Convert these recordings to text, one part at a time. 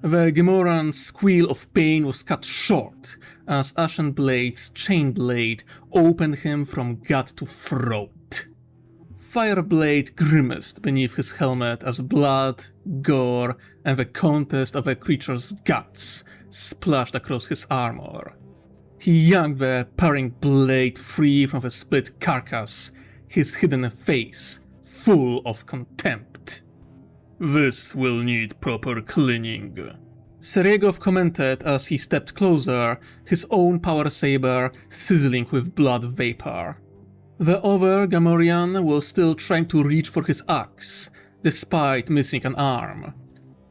The Gamoran's squeal of pain was cut short as Ashen Blade's chain blade opened him from gut to throat. Fireblade grimaced beneath his helmet as blood, gore, and the contest of the creature's guts splashed across his armor. He yanked the parring blade free from the split carcass, his hidden face full of contempt. "This will need proper cleaning," Seregov commented as he stepped closer, his own power saber sizzling with blood vapor. The other Gamorrean was still trying to reach for his axe, despite missing an arm.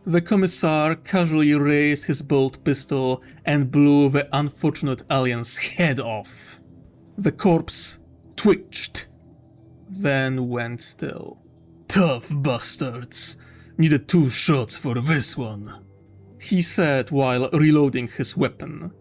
The Commissar casually raised his bolt pistol and blew the unfortunate alien's head off. The corpse twitched, then went still. "Tough bastards. Needed 2 shots for this one," he said while reloading his weapon.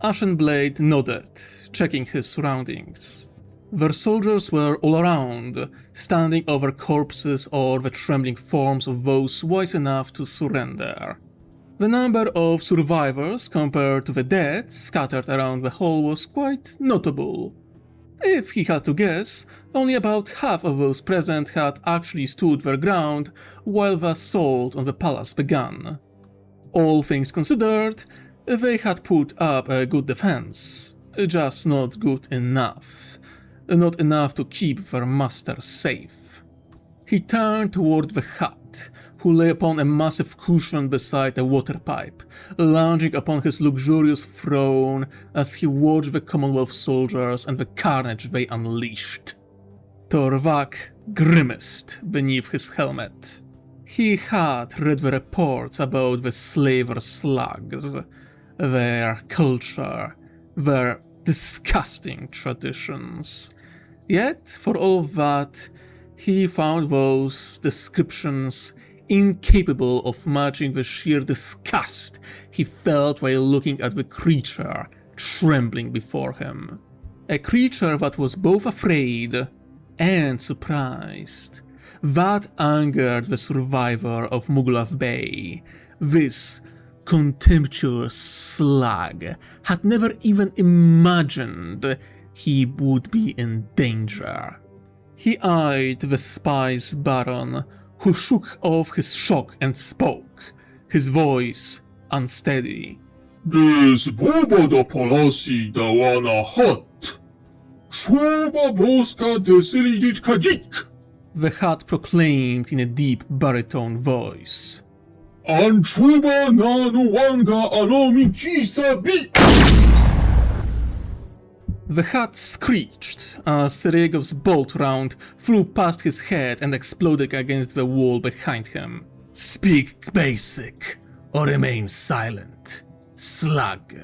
Ashenblade nodded, checking his surroundings. Their soldiers were all around, standing over corpses or the trembling forms of those wise enough to surrender. The number of survivors compared to the dead scattered around the hall was quite notable. If he had to guess, only about half of those present had actually stood their ground while the assault on the palace began. All things considered, they had put up a good defense, just not good enough. Not enough to keep their master safe. He turned toward the Hutt, who lay upon a massive cushion beside a water pipe, lounging upon his luxurious throne as he watched the Commonwealth soldiers and the carnage they unleashed. Torvak grimaced beneath his helmet. He had read the reports about the slaver slugs, their culture, their disgusting traditions. Yet, for all that, he found those descriptions incapable of matching the sheer disgust he felt while looking at the creature trembling before him. A creature that was both afraid and surprised. That angered the survivor of Mughlav Bay. This contemptuous slug had never even imagined he would be in danger. He eyed the spice baron, who shook off his shock and spoke, his voice unsteady. "Bez Boboda Polasi Dawana Hut! Szłoba boska desilidziczka dzik!" The Hutt proclaimed in a deep baritone voice. "Anchuba na nuwanga alomi chisa bi!" The Hutt screeched as Seregov's bolt round flew past his head and exploded against the wall behind him. "Speak basic, or remain silent, slug,"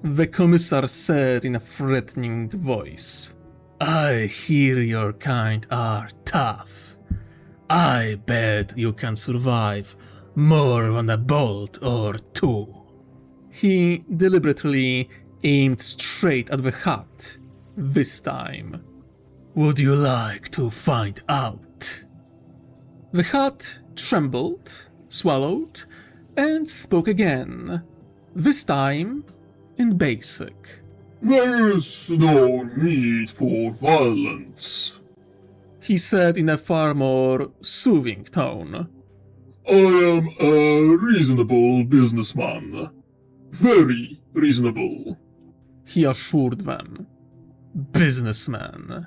the Commissar said in a threatening voice. "I hear your kind are tough. I bet you can survive more than a bolt or 2. He deliberately aimed straight at the Hutt, this time. "Would you like to find out?" The Hutt trembled, swallowed, and spoke again, this time in basic. "There is no need for violence," he said in a far more soothing tone. "I am a reasonable businessman. Very reasonable," he assured them. Businessman.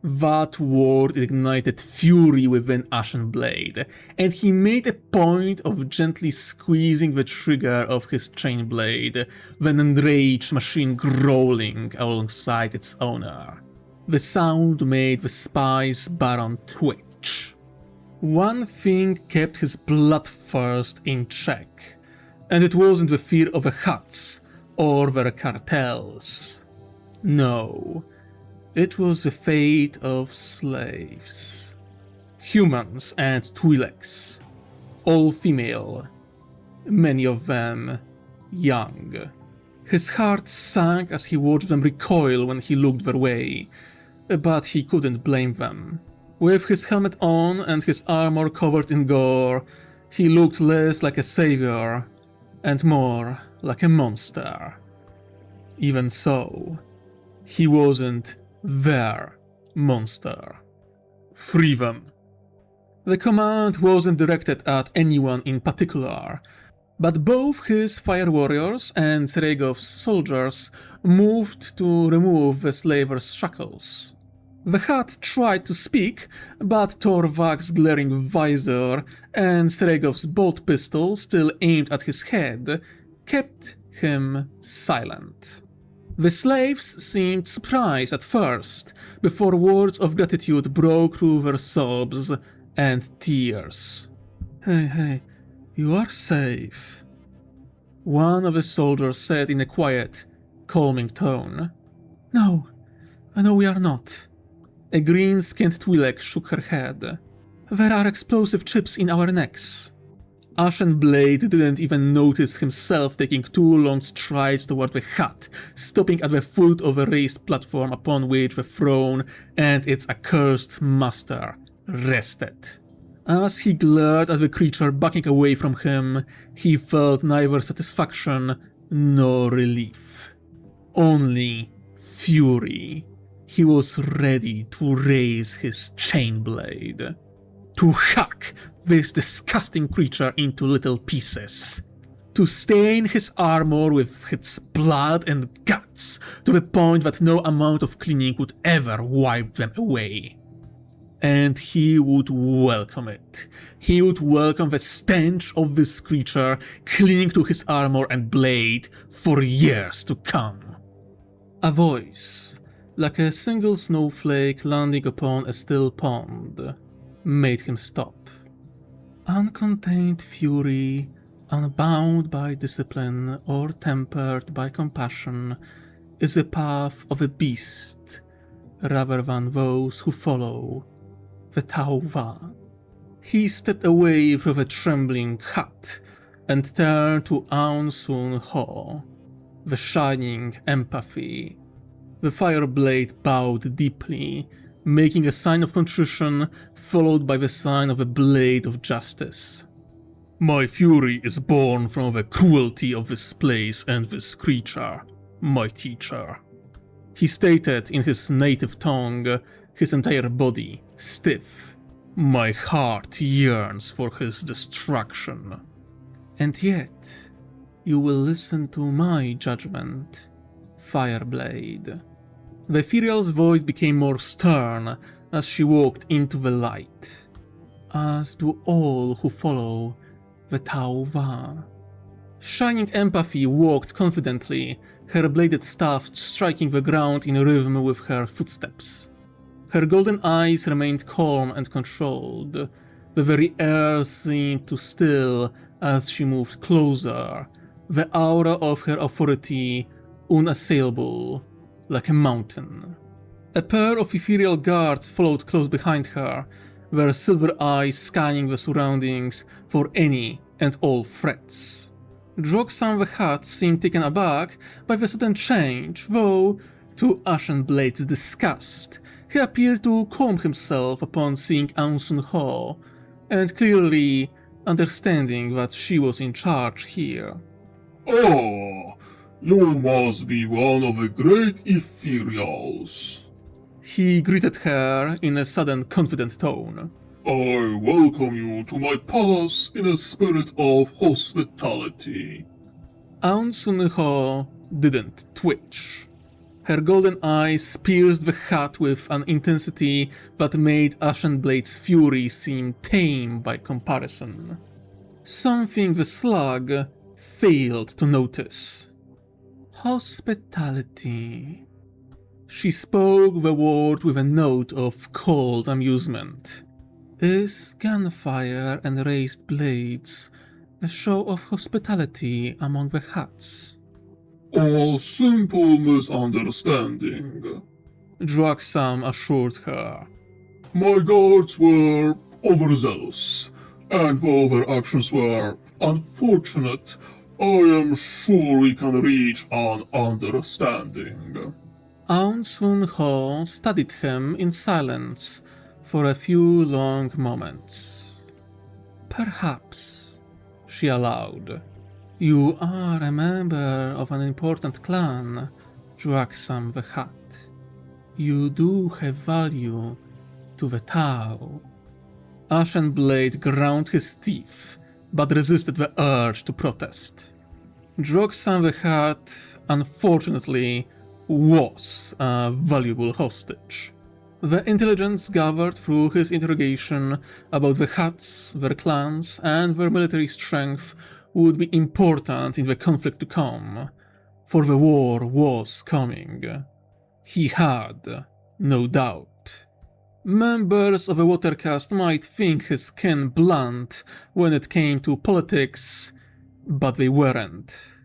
That word ignited fury within Ashenblade, and he made a point of gently squeezing the trigger of his chain blade, the enraged machine growling alongside its owner. The sound made the spice baron twitch. One thing kept his bloodthirst in check, and it wasn't the fear of the Hutts or their cartels. No. It was the fate of slaves. Humans and Twi'leks. All female. Many of them young. His heart sank as he watched them recoil when he looked their way, but he couldn't blame them. With his helmet on and his armor covered in gore, he looked less like a savior and more like a monster. Even so, he wasn't their monster. Free them. The command wasn't directed at anyone in particular, but both his fire warriors and Seregov's soldiers moved to remove the slaver's shackles. The Hutt tried to speak, but Torvak's glaring visor and Seregov's bolt pistol still aimed at his head kept him silent. The slaves seemed surprised at first, before words of gratitude broke through their sobs and tears. Hey, you are safe," one of the soldiers said in a quiet, calming tone. No, we are not." A green-skinned Twi'lek shook her head. "There are explosive chips in our necks." Ashenblade didn't even notice himself taking 2 long strides toward the hut, stopping at the foot of a raised platform upon which the throne and its accursed master rested. As he glared at the creature backing away from him, he felt neither satisfaction nor relief. Only fury. He was ready to raise his chainblade, to hack this disgusting creature into little pieces, to stain his armor with its blood and guts to the point that no amount of cleaning would ever wipe them away. And he would welcome it. He would welcome the stench of this creature clinging to his armor and blade for years to come. A voice, like a single snowflake landing upon a still pond, made him stop. Uncontained fury, unbound by discipline or tempered by compassion, is the path of a beast, rather than those who follow the Tauva. He stepped away from the trembling hut and turned to Aun Sun Ho, the shining empathy. The fireblade bowed deeply, making a sign of contrition, followed by the sign of a blade of justice. "My fury is born from the cruelty of this place and this creature, my teacher," he stated in his native tongue, his entire body stiff. "My heart yearns for his destruction. And yet, you will listen to my judgment, Fireblade." The ethereal's voice became more stern as she walked into the light, as do all who follow the Tauva. Shining Empathy walked confidently, her bladed staff striking the ground in rhythm with her footsteps. Her golden eyes remained calm and controlled. The very air seemed to still as she moved closer, the aura of her authority unassailable, like a mountain. A pair of ethereal guards followed close behind her, their silver eyes scanning the surroundings for any and all threats. Drogsam the Hutt seemed taken aback by the sudden change, though, to Ashenblade's disgust, he appeared to calm himself upon seeing Aun Sun Ho, and clearly understanding that she was in charge here. "Ah, you must be one of the great ethereals," he greeted her in a sudden confident tone. "I welcome you to my palace in a spirit of hospitality." Aun Sun Ho didn't twitch. Her golden eyes pierced the Hutt with an intensity that made Ashenblade's fury seem tame by comparison. Something the slug failed to notice. Hospitality. She spoke the word with a note of cold amusement. Is gunfire and raised blades a show of hospitality among the Hutts? "A simple misunderstanding," Drogsam assured her. "My guards were overzealous, and though their actions were unfortunate, I am sure we can reach an understanding." Aun Sun Ho studied him in silence for a few long moments. "Perhaps," she allowed. You are a member of an important clan, Draxam the Hat. You do have value to the Tau. Ashenblade ground his teeth, but resisted the urge to protest. Draxam the Hat, unfortunately, was a valuable hostage. The intelligence gathered through his interrogation about the Hats, their clans, and their military strength would be important in the conflict to come, for the war was coming. He had no doubt. Members of the Watercast might think his skin blunt when it came to politics, but they weren't.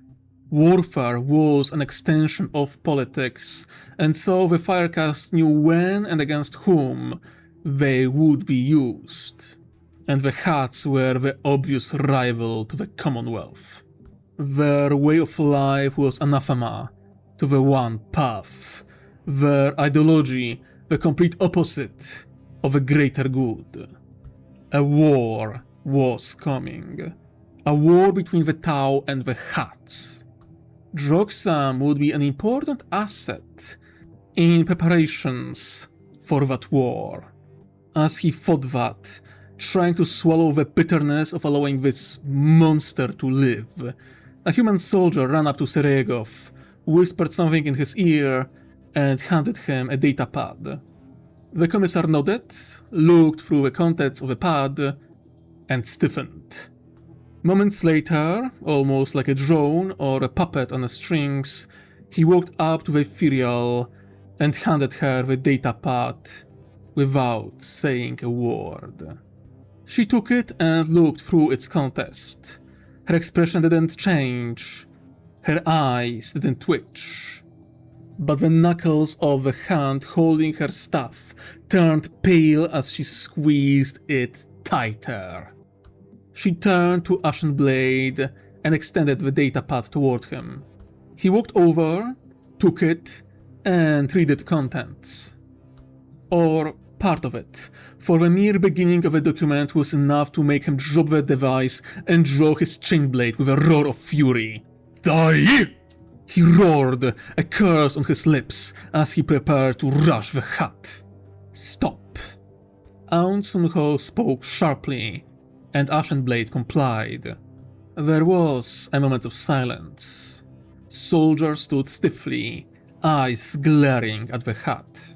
Warfare was an extension of politics, and so the Firecast knew when and against whom they would be used. And the Hats were the obvious rival to the Commonwealth. Their way of life was anathema to the one path, their ideology the complete opposite of a greater good. A war was coming. A war between the Tau and the Hats. Draxam would be an important asset in preparations for that war. As he fought that, trying to swallow the bitterness of allowing this monster to live, a human soldier ran up to Seregov, whispered something in his ear, and handed him a datapad. The commissar nodded, looked through the contents of the pad, and stiffened. Moments later, almost like a drone or a puppet on strings, he walked up to the Ethereal and handed her the datapad without saying a word. She took it and looked through its contents. Her expression didn't change, her eyes didn't twitch. But the knuckles of the hand holding her staff turned pale as she squeezed it tighter. She turned to Ashenblade and extended the datapad toward him. He walked over, took it, and read its contents. Or part of it, for the mere beginning of the document was enough to make him drop the device and draw his chainblade with a roar of fury. Die! He roared, a curse on his lips, as he prepared to rush the hut. Stop. Aun Sunho spoke sharply, and Ashenblade complied. There was a moment of silence. Soldiers stood stiffly, eyes glaring at the hut.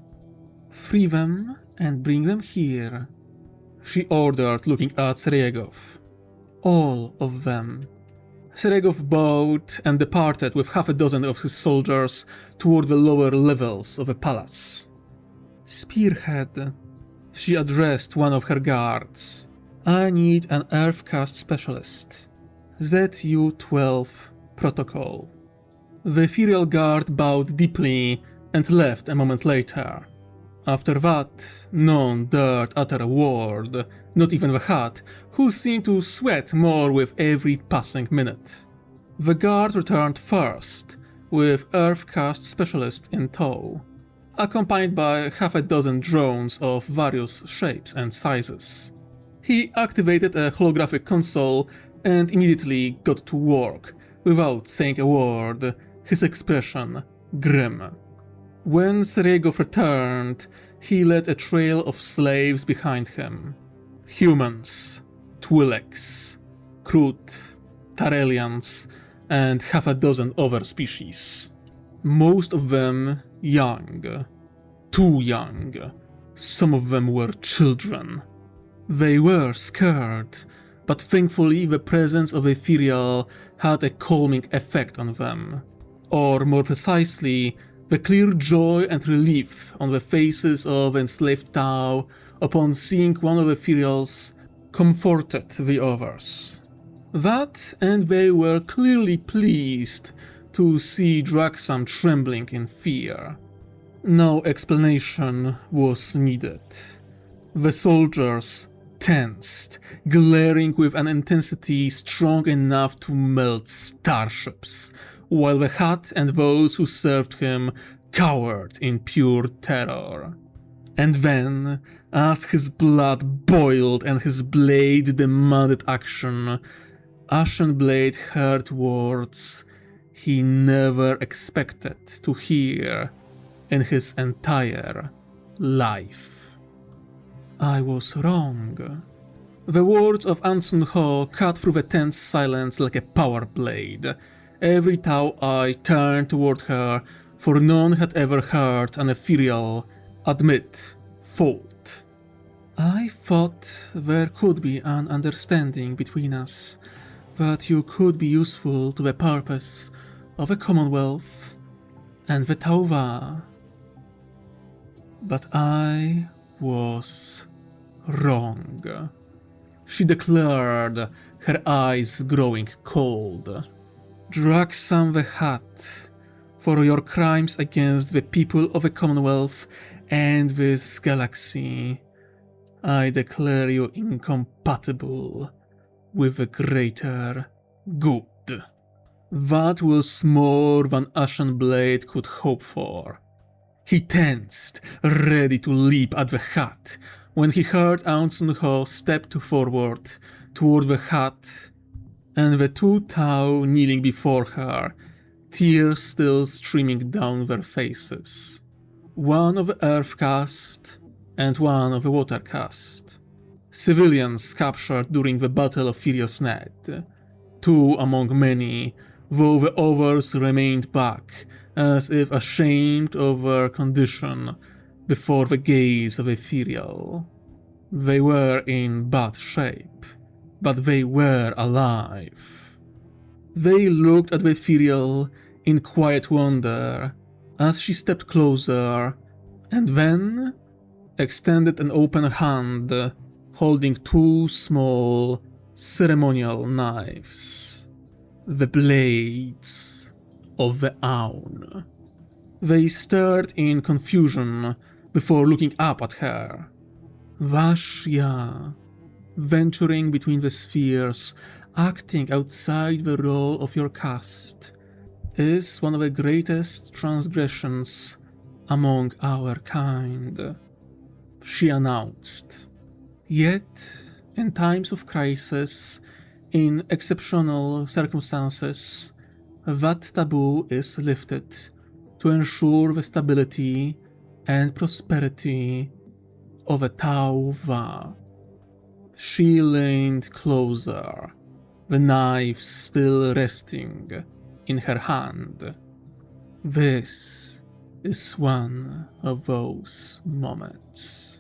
Free them and bring them here, she ordered, looking at Seregov. All of them. Seregov bowed and departed with half a dozen of his soldiers toward the lower levels of the palace. Spearhead, she addressed one of her guards. I need an Earthcast specialist. ZU-12 protocol. The Ethereal guard bowed deeply and left a moment later. After that, none dared utter a word, not even the Hat, who seemed to sweat more with every passing minute. The guard returned first, with Earthcast specialist in tow, accompanied by half a dozen drones of various shapes and sizes. He activated a holographic console and immediately got to work, without saying a word, his expression grim. When Seregov returned, he led a trail of slaves behind him. Humans, Twi'leks, Krut, Tarelians, and half a dozen other species. Most of them young. Too young. Some of them were children. They were scared, but thankfully the presence of Ethereal had a calming effect on them. Or more precisely, the clear joy and relief on the faces of enslaved Tau upon seeing one of Ethereal's comforted the others. That, and they were clearly pleased to see Draxam trembling in fear. No explanation was needed. The soldiers tensed, glaring with an intensity strong enough to melt starships, while the Hat and those who served him cowered in pure terror. And then, as his blood boiled and his blade demanded action, Ashenblade heard words he never expected to hear in his entire life. I was wrong. The words of Ansun Ho cut through the tense silence like a power blade. Every Tau eye turned toward her, for none had ever heard an ethereal admit fault. I thought there could be an understanding between us, that you could be useful to the purpose of the Commonwealth and the Tauva. But I was wrong, she declared, her eyes growing cold. Draxam the Hat, for your crimes against the people of the Commonwealth and this galaxy, I declare you incompatible with the greater good. That was more than Ashenblade could hope for. He tensed, ready to leap at the Hat, when he heard Ansun Ho step forward toward the Hat, and the two Tau kneeling before her, tears still streaming down their faces. One of the Earth caste, and one of the Water caste. Civilians captured during the Battle of Furious Net. Two among many, though the others remained back, as if ashamed of their condition before the gaze of Ethereal. They were in bad shape, but they were alive. They looked at the Ethereal in quiet wonder as she stepped closer, and then extended an open hand holding two small ceremonial knives, the blades of the Aun. They stared in confusion before looking up at her. Vashya, venturing between the spheres, acting outside the role of your caste, is one of the greatest transgressions among our kind, she announced. Yet, in times of crisis, in exceptional circumstances, that taboo is lifted to ensure the stability and prosperity of a Tauva. She leaned closer, the knives still resting in her hand. This is one of those moments.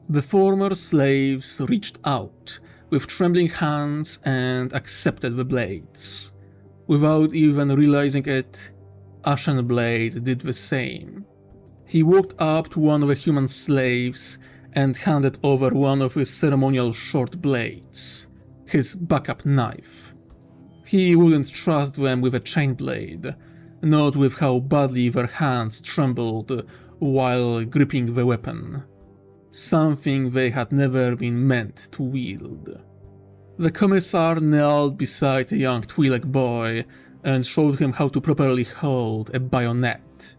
The former slaves reached out with trembling hands and accepted the blades. Without even realizing it, Ashenblade did the same. He walked up to one of the human slaves and handed over one of his ceremonial short blades, his backup knife. He wouldn't trust them with a chain blade, not with how badly their hands trembled while gripping the weapon. Something they had never been meant to wield. The commissar knelt beside a young Twi'lek boy and showed him how to properly hold a bayonet.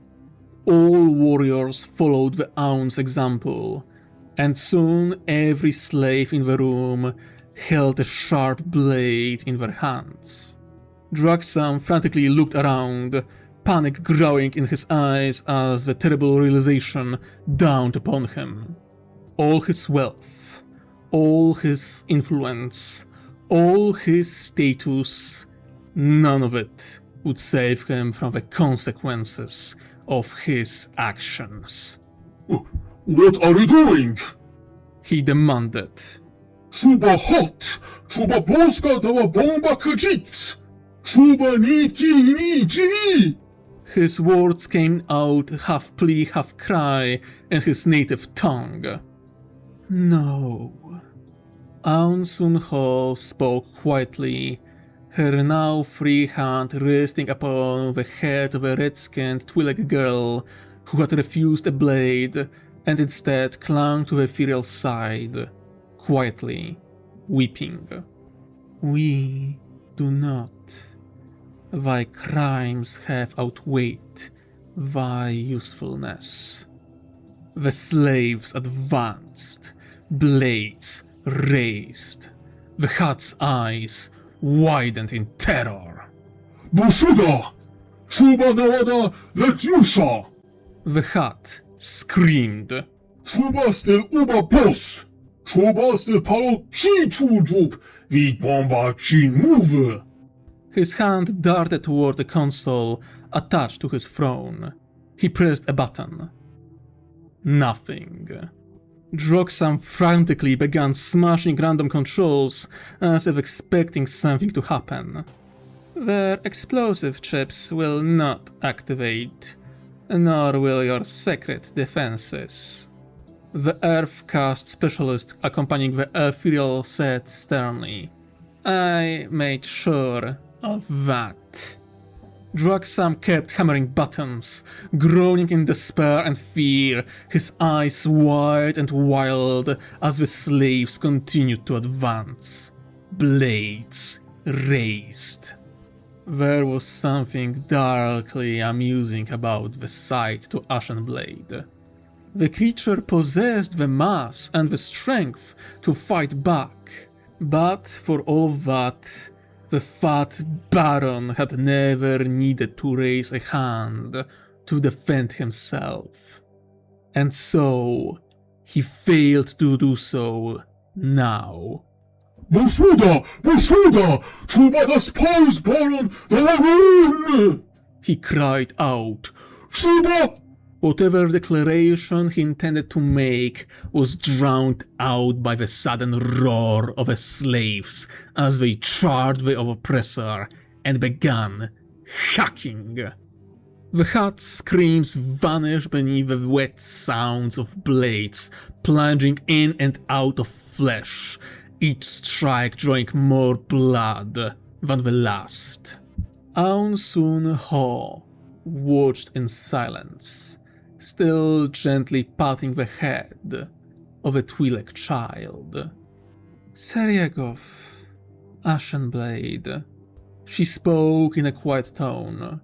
All warriors followed the Aun's example, and soon every slave in the room held a sharp blade in their hands. Draxam frantically looked around, panic growing in his eyes as the terrible realization dawned upon him. All his wealth, all his influence, all his status, none of it would save him from the consequences of his actions. What are you doing? He demanded. Shuba hot! Shuba polska dała bomba kajic! Shuba nitki ni jivi! His words came out half plea, half cry in his native tongue. No. Ansun Ho spoke quietly, her now free hand resting upon the head of a red-skinned Twi'lek girl who had refused a blade and instead clung to the ethereal side, quietly weeping. We do not. Thy crimes have outweighed thy usefulness. The slaves advanced, blades raised. The Hat's eyes widened in terror. Bushuga! Chuba Nawada Letyusha! The Hat screamed. Chuba still Uba Boss! Chuba still Palo Chi Chujup! Vid Bomba Chin Move! His hand darted toward the console attached to his throne. He pressed a button. Nothing. Droxam frantically began smashing random controls as if expecting something to happen. Their explosive chips will not activate, nor will your secret defenses. The Earthcast specialist accompanying the ethereal said sternly. I made sure of that. Droxam kept hammering buttons, groaning in despair and fear, his eyes wide and wild as the slaves continued to advance. Blades raised. There was something darkly amusing about the sight to Ashenblade. The creature possessed the mass and the strength to fight back, but for all that, the fat Baron had never needed to raise a hand to defend himself. And so, he failed to do so now. Bushuda! Bushuda! Chuba the Spies Baron the Roon! He cried out. Chuba! Whatever declaration he intended to make was drowned out by the sudden roar of the slaves as they charged the oppressor and began hacking. The Hat's screams vanished beneath the wet sounds of blades plunging in and out of flesh, each strike drawing more blood than the last. Aun Sun Ho watched in silence, still gently patting the head of a Twi'lek child. Seriegov, Ashenblade. She spoke in a quiet tone.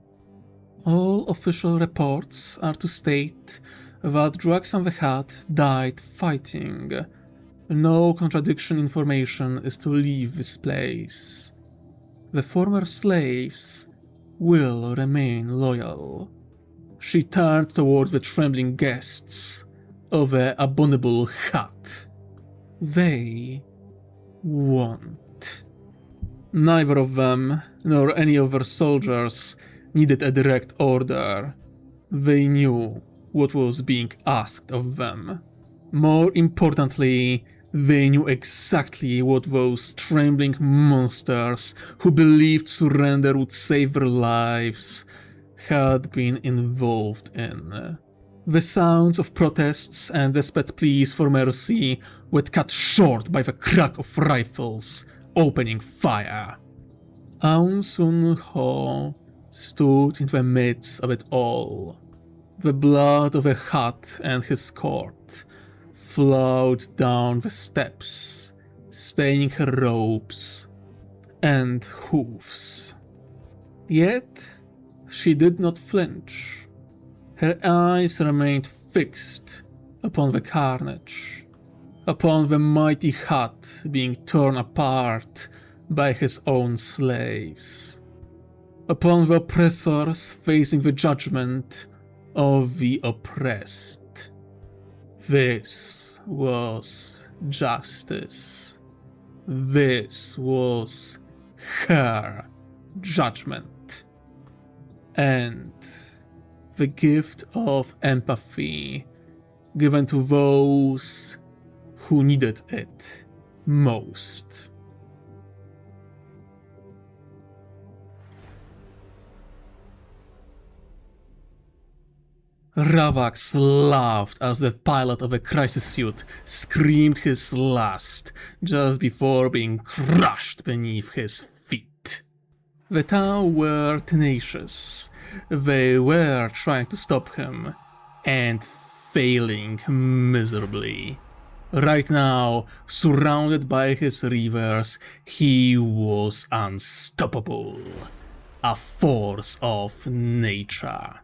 All official reports are to state that Droxam the Hat died fighting. No contradiction information is to leave this place. The former slaves will remain loyal. She turned toward the trembling guests of the abominable Hat. They won't. Neither of them, nor any of their soldiers, needed a direct order. They knew what was being asked of them. More importantly, they knew exactly what those trembling monsters who believed surrender would save their lives had been involved in. The sounds of protests and desperate pleas for mercy were cut short by the crack of rifles opening fire. Aun Sun Ho stood in the midst of it all. The blood of the Hat and his court flowed down the steps, staining her robes and hooves. Yet she did not flinch. Her eyes remained fixed upon the carnage, upon the mighty Hat being torn apart by his own slaves, upon the oppressors facing the judgment of the oppressed. This was justice. This was her judgment. And the gift of empathy given to those who needed it most. Ravax laughed as the pilot of a crisis suit screamed his last just before being crushed beneath his feet. The Tau were tenacious. They were trying to stop him, and failing miserably. Right now, surrounded by his reavers, he was unstoppable. A force of nature.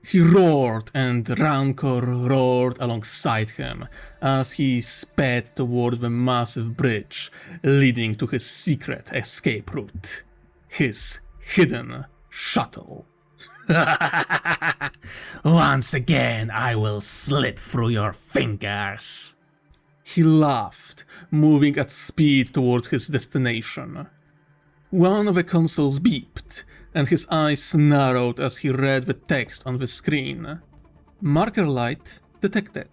He roared, and Rancor roared alongside him as he sped toward the massive bridge leading to his secret escape route. His hidden shuttle. Once again, I will slip through your fingers. He laughed, moving at speed towards his destination. One of the consoles beeped, and his eyes narrowed as he read the text on the screen. Marker light detected.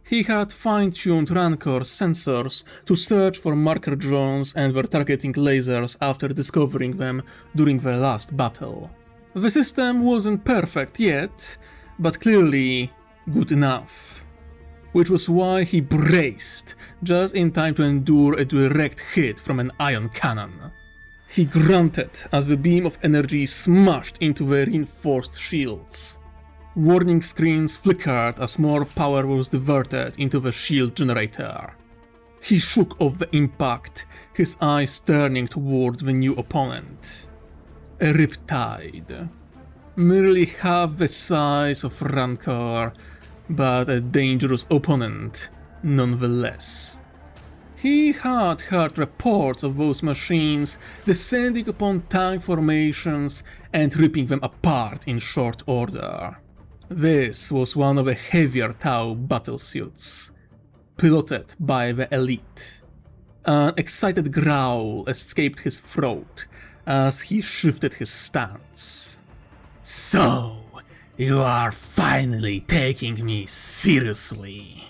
He had fine-tuned Rancor's sensors to search for marker drones and their targeting lasers after discovering them during their last battle. The system wasn't perfect yet, but clearly good enough. Which was why he braced, just in time to endure a direct hit from an ion cannon. He grunted as the beam of energy smashed into the reinforced shields. Warning screens flickered as more power was diverted into the shield generator. He shook off the impact, his eyes turning toward the new opponent. A Riptide. Merely half the size of Rancor, but a dangerous opponent nonetheless. He had heard reports of those machines descending upon tank formations and ripping them apart in short order. This was one of the heavier Tau battlesuits, piloted by the elite. An excited growl escaped his throat as he shifted his stance. So, you are finally taking me seriously,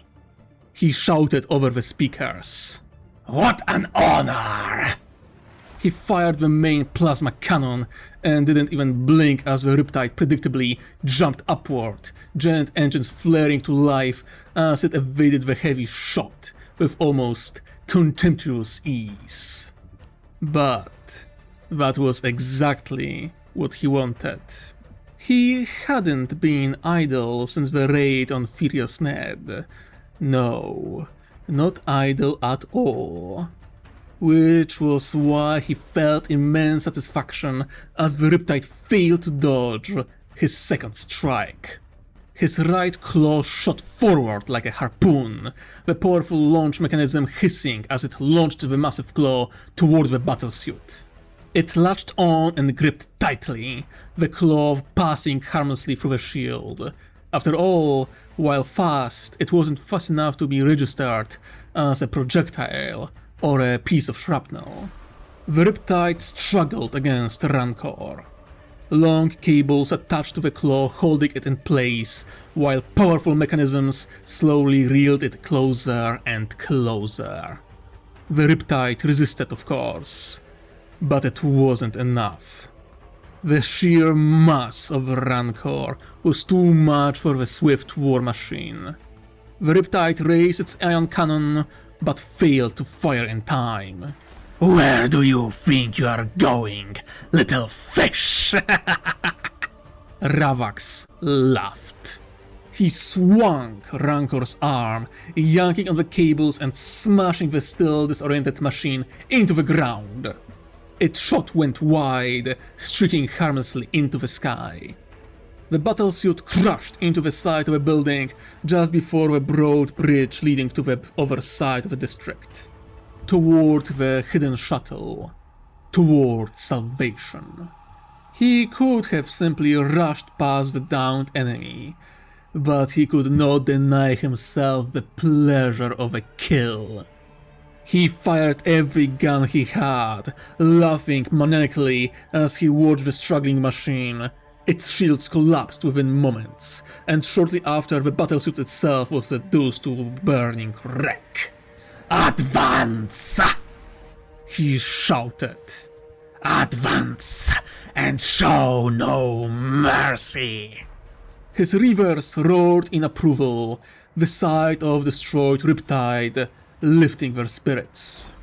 he shouted over the speakers. What an honor! He fired the main plasma cannon and didn't even blink as the Riptide predictably jumped upward, giant engines flaring to life as it evaded the heavy shot with almost contemptuous ease. But that was exactly what he wanted. He hadn't been idle since the raid on Furious Ned. No, not idle at all. Which was why he felt immense satisfaction as the Riptide failed to dodge his second strike. His right claw shot forward like a harpoon, the powerful launch mechanism hissing as it launched the massive claw toward the battlesuit. It latched on and gripped tightly, the claw passing harmlessly through the shield. After all, while fast, it wasn't fast enough to be registered as a projectile or a piece of shrapnel. The Riptide struggled against Rancor. Long cables attached to the claw holding it in place, while powerful mechanisms slowly reeled it closer and closer. The Riptide resisted, of course, but it wasn't enough. The sheer mass of Rancor was too much for the swift war machine. The Riptide raised its ion cannon, but failed to fire in time. Where do you think you are going, little fish? Ravax laughed. He swung Rancor's arm, yanking on the cables and smashing the still disoriented machine into the ground. Its shot went wide, streaking harmlessly into the sky. The battlesuit crashed into the side of a building just before the broad bridge leading to the other side of the district. Toward the hidden shuttle. Toward salvation. He could have simply rushed past the downed enemy, but he could not deny himself the pleasure of a kill. He fired every gun he had, laughing maniacally as he watched the struggling machine. Its shields collapsed within moments, and shortly after the battlesuit itself was reduced to burning wreck. Advance! He shouted. Advance and show no mercy! His reavers roared in approval, the sight of destroyed Riptide lifting their spirits.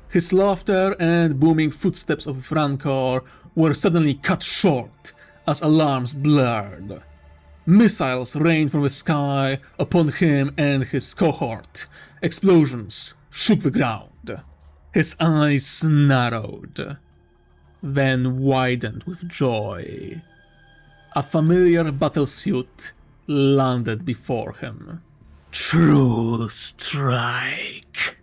His laughter and booming footsteps of Rancor were suddenly cut short as alarms blared. Missiles rained from the sky upon him and his cohort. Explosions shook the ground. His eyes narrowed, then widened with joy. A familiar battlesuit landed before him. True strike.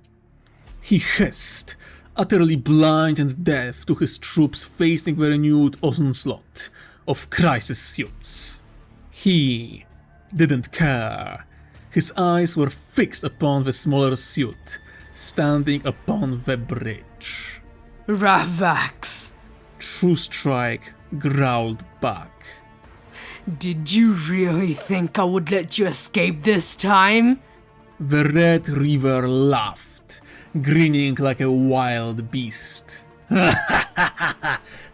He hissed, utterly blind and deaf to his troops facing the renewed onslaught of crisis suits. He didn't care. His eyes were fixed upon the smaller suit, standing upon the bridge. Ravax, True Strike growled back. did you really think I would let you escape this time? The Red Reaver laughed, grinning like a wild beast.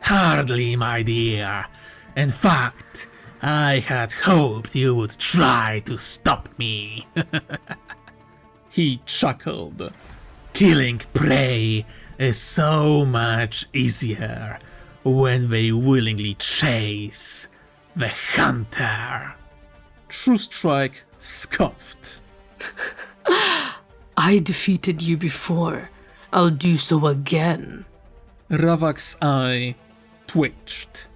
Hardly, my dear. In fact, I had hoped you would try to stop me. He chuckled. Killing prey is so much easier when they willingly chase the hunter. True Strike scoffed. I defeated you before. I'll do so again. Ravak's eye twitched.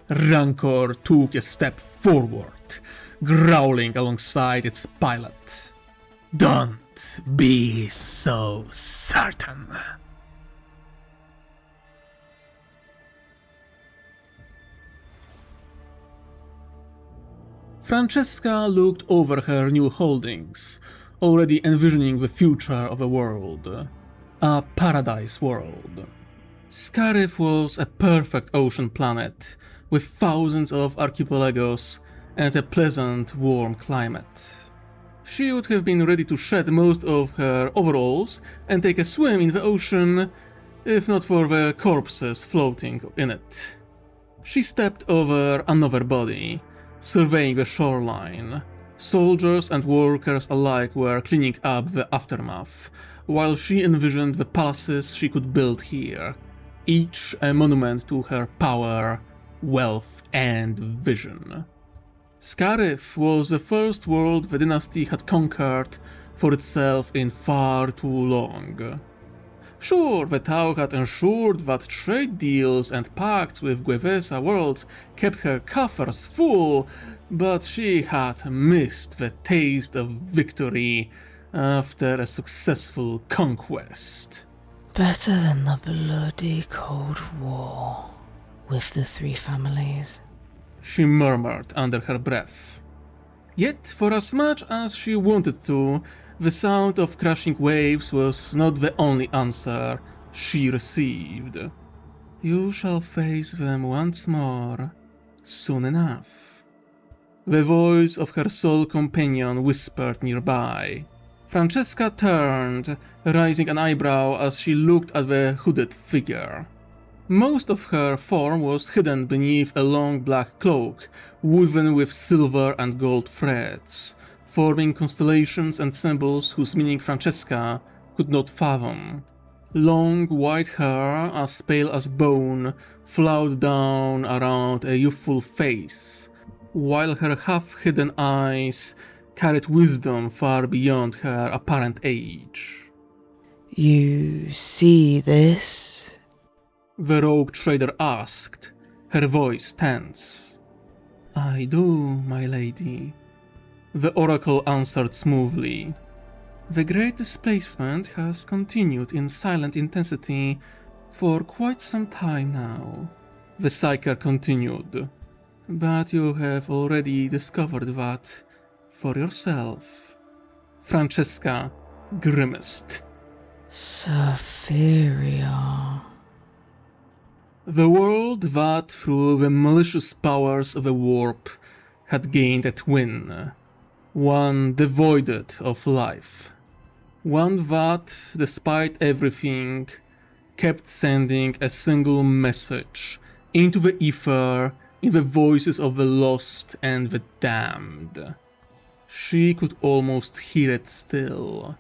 Rancor took a step forward, growling alongside its pilot. Don't be so certain. Francesca looked over her new holdings, already envisioning the future of a world. A paradise world. Scarif was a perfect ocean planet, with thousands of archipelagos and a pleasant, warm climate. She would have been ready to shed most of her overalls and take a swim in the ocean, if not for the corpses floating in it. She stepped over another body, surveying the shoreline. Soldiers and workers alike were cleaning up the aftermath, while she envisioned the palaces she could build here, each a monument to her power, wealth, and vision. Scarif was the first world the dynasty had conquered for itself in far too long. Sure, the Tau had ensured that trade deals and pacts with Guevesa worlds kept her coffers full, but she had missed the taste of victory after a successful conquest. Better than the bloody Cold War with the three families. She murmured under her breath. Yet, for as much as she wanted to, the sound of crashing waves was not the only answer she received. You shall face them once more, soon enough. The voice of her sole companion whispered nearby. Francesca turned, raising an eyebrow as she looked at the hooded figure. Most of her form was hidden beneath a long black cloak, woven with silver and gold threads, forming constellations and symbols whose meaning Francesca could not fathom. Long white hair, as pale as bone, flowed down around a youthful face, while her half-hidden eyes carried wisdom far beyond her apparent age. You see this? The rogue trader asked, her voice tense. I do, my lady. The oracle answered smoothly. The great displacement has continued in silent intensity for quite some time now. The psyker continued. But you have already discovered that for yourself. Francesca grimaced. Superior. The world that, through the malicious powers of the warp, had gained a twin. One devoided of life. One that, despite everything, kept sending a single message into the ether in the voices of the lost and the damned. She could almost hear it still.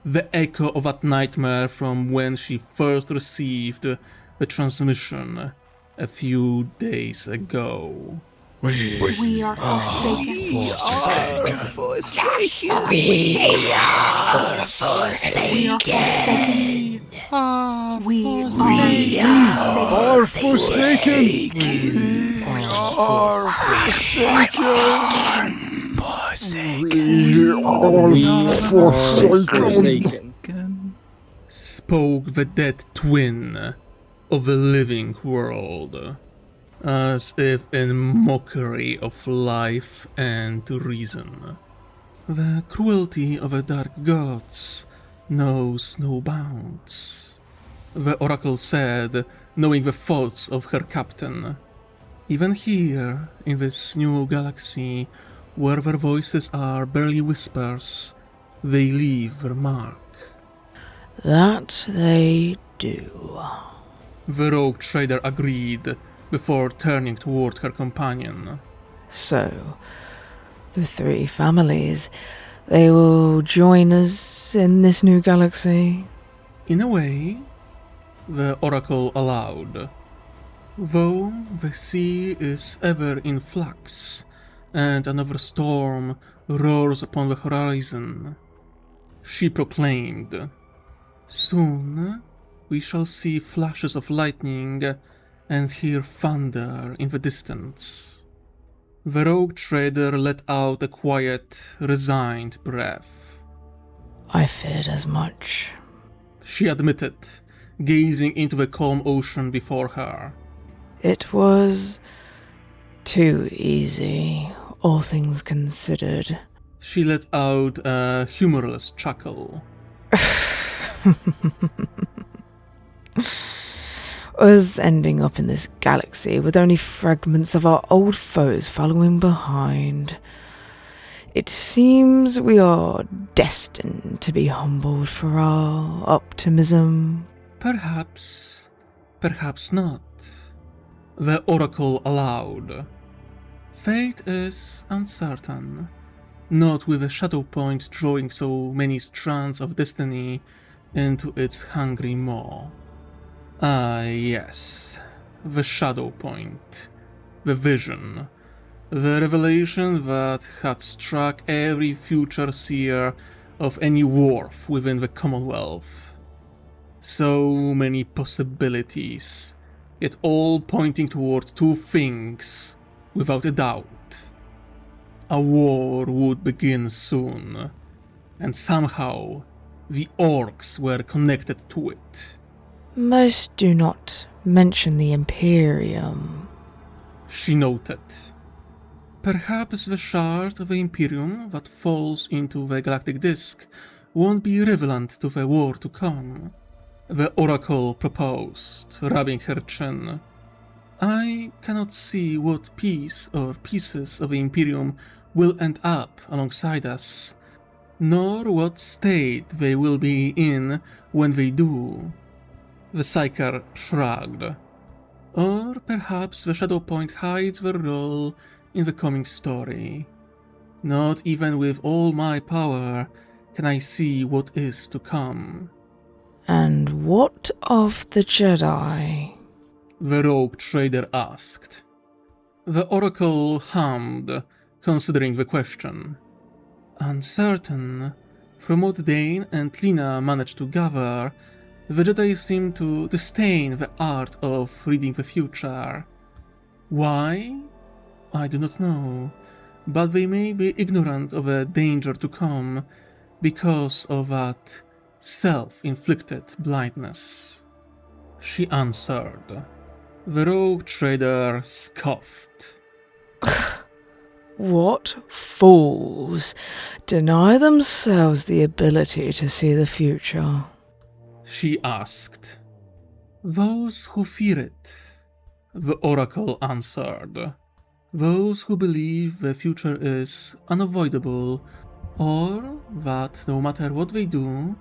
The echo of that nightmare from when she first received the transmission a few days ago. We are forsaken. We are forsaken. We are forsaken. We Are forsaken. Spoke the dead twin of the living world, as if in mockery of life and reason. The cruelty of the dark gods knows no bounds. The oracle said, knowing the thoughts of her captain. Even here, in this new galaxy, where their voices are barely whispers, they leave their mark. That they do. The rogue trader agreed, before turning toward her companion. So, the three families, they will join us in this new galaxy? In a way, the oracle allowed. Though the sea is ever in flux, and another storm roars upon the horizon, she proclaimed, "Soon we shall see flashes of lightning and hear thunder in the distance." The rogue trader let out a quiet, resigned breath. I feared as much. She admitted, gazing into the calm ocean before her. It was too easy, all things considered. She let out a humorless chuckle. Us ending up in this galaxy with only fragments of our old foes following behind. It seems we are destined to be humbled for our optimism. Perhaps, perhaps not. The oracle allowed. Fate is uncertain, not with a shadow point drawing so many strands of destiny into its hungry maw. Ah, yes, the shadow point, the vision, the revelation that had struck every future seer of any worth within the Commonwealth. So many possibilities, yet all pointing toward two things, without a doubt. A war would begin soon, and somehow the orcs were connected to it. Most do not mention the Imperium. She noted. Perhaps the shard of the Imperium that falls into the galactic disk won't be relevant to the war to come. The oracle proposed, rubbing her chin. I cannot see what piece or pieces of the Imperium will end up alongside us, nor what state they will be in when they do. The Psyker shrugged. Or perhaps the Shadow Point hides their role in the coming story. Not even with all my power can I see what is to come. And what of the Jedi? The rogue trader asked. The oracle hummed, considering the question. Uncertain. From what Dane and Lina managed to gather, the Jedi seem to disdain the art of reading the future. Why? I do not know, but they may be ignorant of a danger to come because of that self-inflicted blindness. She answered. The rogue trader scoffed. What fools deny themselves the ability to see the future? She asked. Those who fear it, the oracle answered. Those who believe the future is unavoidable, or that no matter what they do,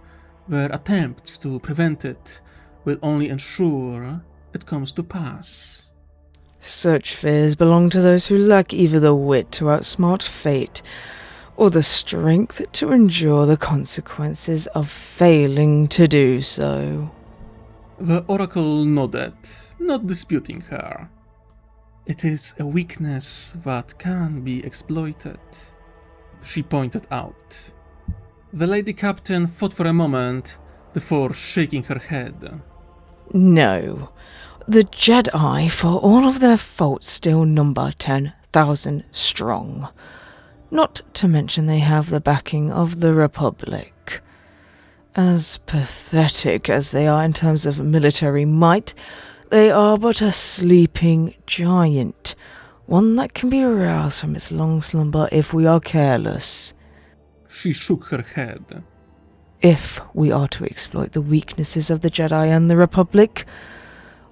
their attempts to prevent it will only ensure it comes to pass. Such fears belong to those who lack either the wit to outsmart fate, or the strength to endure the consequences of failing to do so. The oracle nodded, not disputing her. It is a weakness that can be exploited, she pointed out. The lady captain thought for a moment, before shaking her head. No. The Jedi, for all of their faults, still number 10,000 strong. Not to mention they have the backing of the Republic. As pathetic as they are in terms of military might, they are but a sleeping giant, one that can be aroused from its long slumber if we are careless. She shook her head. If we are to exploit the weaknesses of the Jedi and the Republic,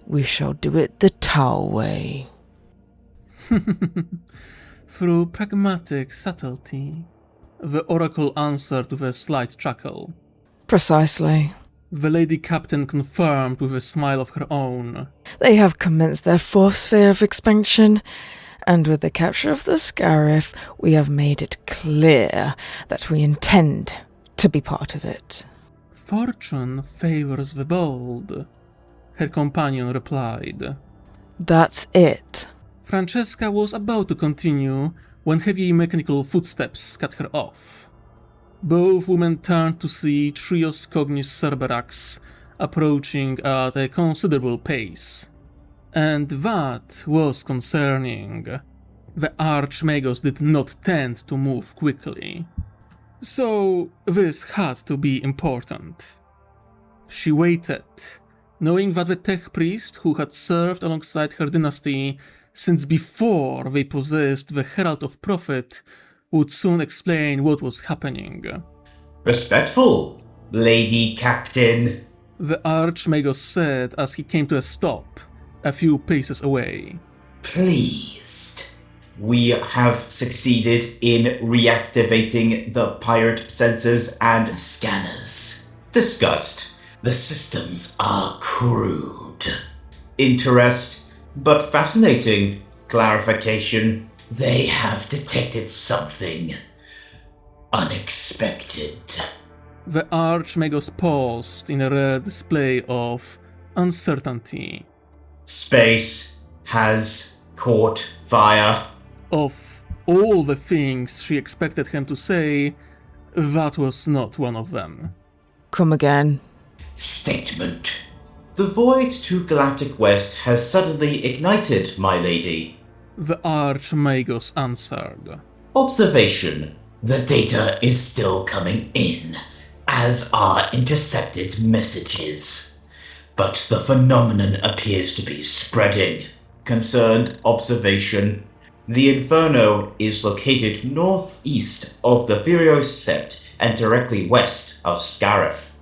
we shall do it the Tau way. Through pragmatic subtlety, the Oracle answered with a slight chuckle. Precisely. The Lady Captain confirmed with a smile of her own. They have commenced their fourth sphere of expansion, and with the capture of the Scarif, we have made it clear that we intend to be part of it. Fortune favors the bold, her companion replied. That's it. Francesca was about to continue when heavy mechanical footsteps cut her off. Both women turned to see Trios Cognis Cerberax approaching at a considerable pace. And that was concerning. The Archmagos did not tend to move quickly. So this had to be important. She waited, knowing that the tech priest who had served alongside her dynasty since before they possessed the Herald of Prophet would soon explain what was happening. Respectful, Lady Captain. The Archmagos said as he came to a stop, a few paces away. Pleased. We have succeeded in reactivating the pirate sensors and scanners. Discussed. The systems are crude. Interest, but fascinating. Clarification. They have detected something unexpected. The Archmagos paused in a rare display of uncertainty. Space has caught fire. Of all the things she expected him to say, that was not one of them. Come again. Statement. The void to Galactic West has suddenly ignited, my lady. The Archmagos answered. Observation. The data is still coming in, as are intercepted messages. But the phenomenon appears to be spreading. Concerned observation. The Inferno is located northeast of the Furios Sept and directly west of Scarif.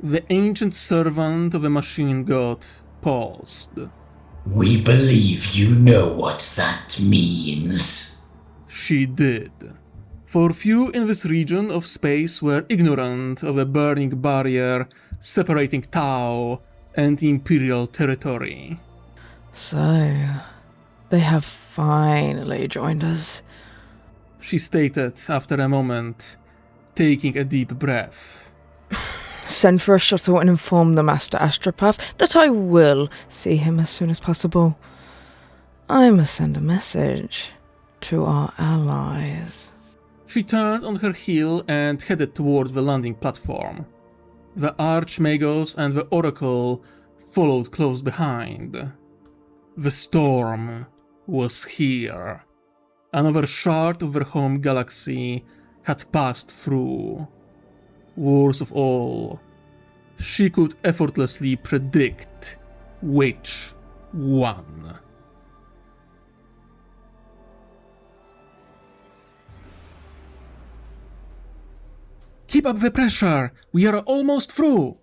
The ancient servant of the machine god paused. We believe you know what that means. She did. For few in this region of space were ignorant of the burning barrier separating Tau and Imperial territory. So, they have finally joined us. She stated after a moment, taking a deep breath. Send for a shuttle and inform the Master Astropath that I will see him as soon as possible. I must send a message to our allies. She turned on her heel and headed toward the landing platform. The Archmagos and the Oracle followed close behind. The storm was here. Another shard of their home galaxy had passed through. Worst of all, she could effortlessly predict which one. Keep up the pressure! We are almost through!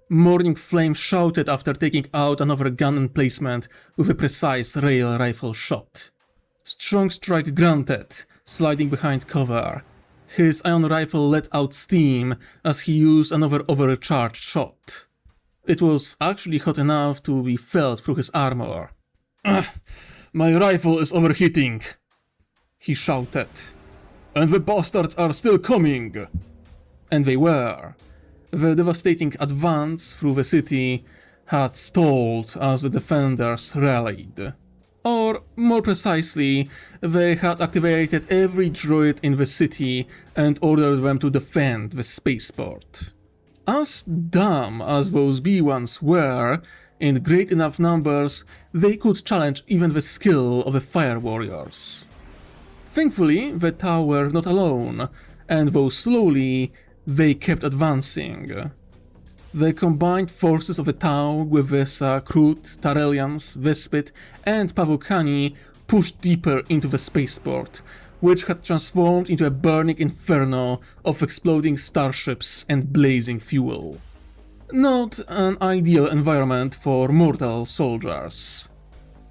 Morning Flame shouted after taking out another gun emplacement with a precise rail rifle shot. Strong strike granted, sliding behind cover. His ion rifle let out steam as he used another overcharged shot. It was actually hot enough to be felt through his armor. My rifle is overheating, he shouted. And the bastards are still coming! And they were. The devastating advance through the city had stalled as the defenders rallied. Or, more precisely, they had activated every droid in the city and ordered them to defend the spaceport. As dumb as those B1s were, in great enough numbers, they could challenge even the skill of the fire warriors. Thankfully, the Tau were not alone, and though slowly, they kept advancing. The combined forces of the Tau with the Krut, Tarelians, Vespit, and Pavukani pushed deeper into the spaceport, which had transformed into a burning inferno of exploding starships and blazing fuel. Not an ideal environment for mortal soldiers.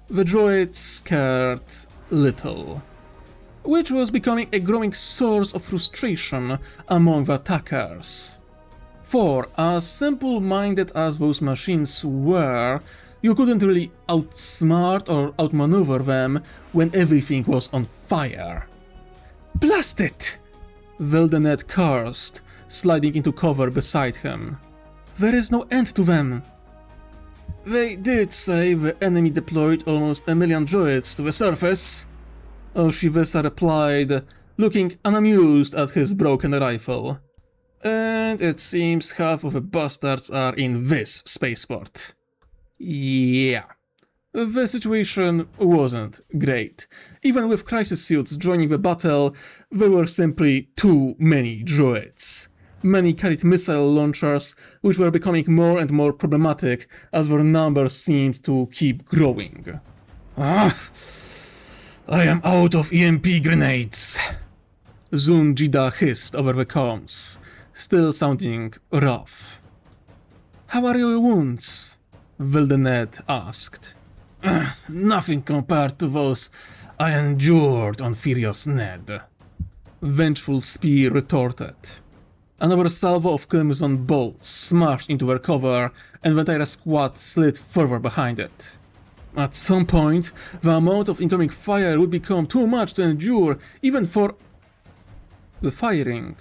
The droids cared little, which was becoming a growing source of frustration among the attackers. For, as simple-minded as those machines were, you couldn't really outsmart or outmaneuver them when everything was on fire. "Blast it!" Veldenet cursed, sliding into cover beside him. "There is no end to them." "They did say the enemy deployed almost 1,000,000 droids to the surface," Oshivesa replied, looking unamused at his broken rifle. "And it seems half of the bastards are in this spaceport." Yeah. The situation wasn't great. Even with crisis suits joining the battle, there were simply too many droids. Many carried missile launchers, which were becoming more and more problematic as their numbers seemed to keep growing. "I am out of EMP grenades," Zun Jida hissed over the comms, still sounding rough. "How are your wounds?" Veldenet asked. "Nothing compared to those I endured on Furious Ned," Vengeful Spear retorted. Another salvo of crimson bolts smashed into their cover, and the entire squad slid further behind it. At some point, the amount of incoming fire would become too much to endure, even for... The firing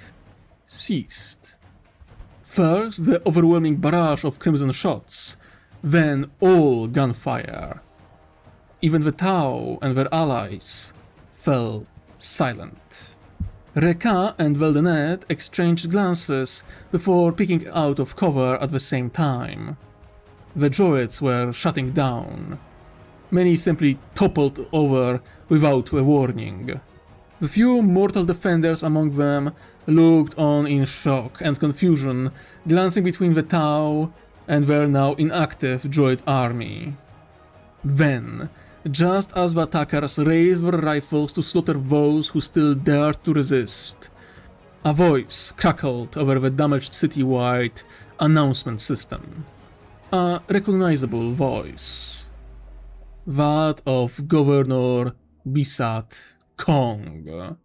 ceased. First, the overwhelming barrage of crimson shots, then all gunfire. Even the Tau and their allies fell silent. Reka and Veldenet exchanged glances before peeking out of cover at the same time. The droids were shutting down. Many simply toppled over without a warning. The few mortal defenders among them looked on in shock and confusion, glancing between the Tau and their now inactive droid army. Then, just as the attackers raised their rifles to slaughter those who still dared to resist, a voice crackled over the damaged city-wide announcement system. A recognizable voice. That of Governor Bisat Kong.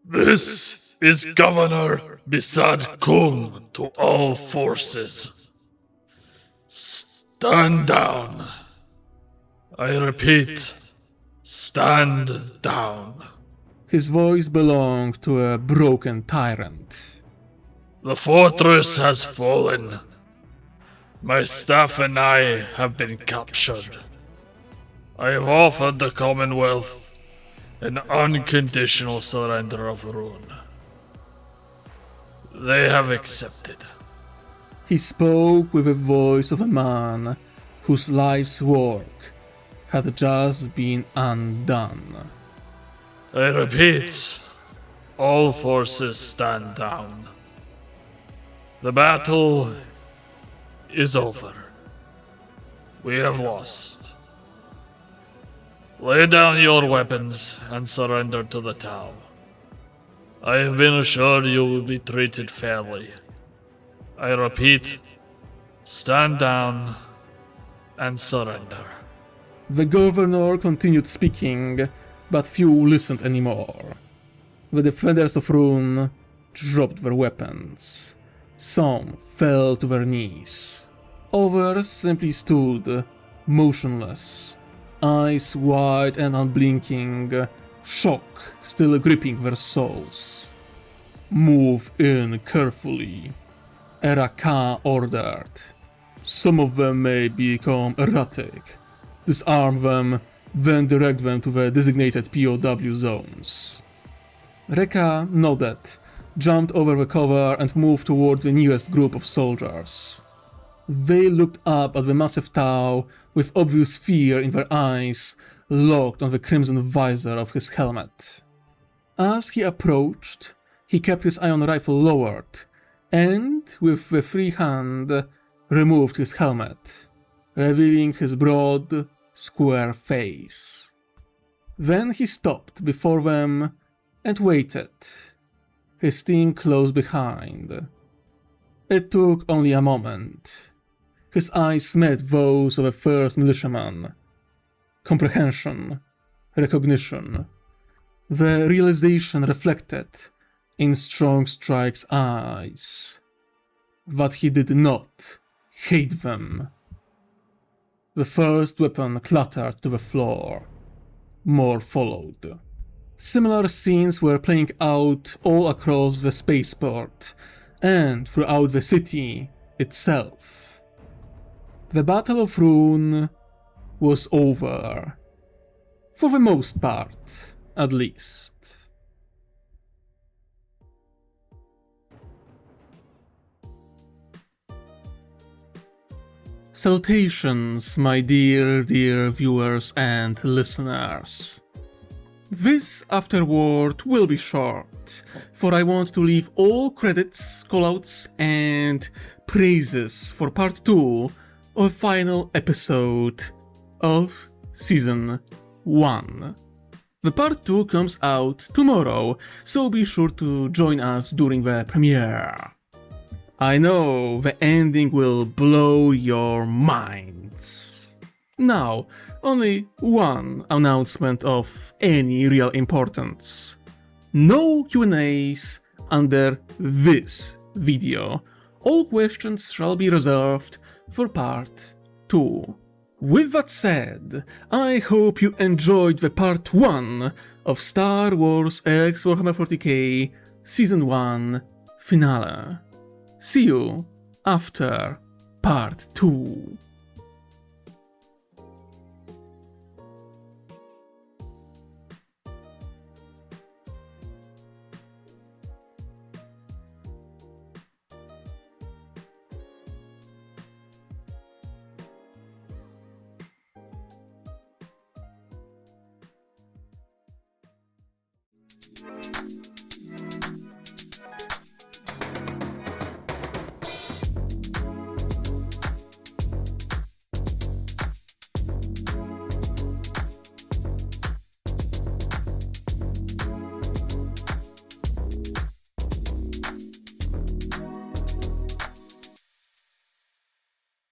"This is Governor Bisad Kung to all forces. Stand down. I repeat, stand down." His voice belonged to a broken tyrant. "The fortress has fallen. My staff and I have been captured. I have offered the Commonwealth an unconditional surrender of Roon. They have accepted." He spoke with the voice of a man whose life's work had just been undone. "I repeat, all forces stand down. The battle is over. We have lost. Lay down your weapons and surrender to the Tau. I have been assured you will be treated fairly. I repeat, stand down and surrender." The governor continued speaking, but few listened anymore. The defenders of Roon dropped their weapons. Some fell to their knees. Others simply stood, motionless, eyes wide and unblinking, shock still gripping their souls. "Move in carefully," Eraka ordered. "Some of them may become erratic. Disarm them, then direct them to the designated POW zones." Reka nodded, jumped over the cover and moved toward the nearest group of soldiers. They looked up at the massive Tau with obvious fear in their eyes, locked on the crimson visor of his helmet. As he approached, he kept his ion rifle lowered, and, with the free hand, removed his helmet, revealing his broad, square face. Then he stopped before them and waited, his team close behind. It took only a moment. His eyes met those of a first militiaman. Comprehension, recognition. The realization reflected in Strong Strike's eyes that he did not hate them. The first weapon clattered to the floor. More followed. Similar scenes were playing out all across the spaceport and throughout the city itself. The Battle of Roon was over. For the most part, at least. Salutations, my dear viewers and listeners. This Afterword will be short, for I want to leave all credits, callouts, and praises for part 2 of the final episode of Season 1. The part 2 comes out tomorrow, so be sure to join us during the premiere. I know the ending will blow your minds. Now, only one announcement of any real importance. No Q&As under this video. All questions shall be reserved for part 2. With that said, I hope you enjoyed the part 1 of Star Wars X Warhammer 40k Season 1 finale. See you after part 2.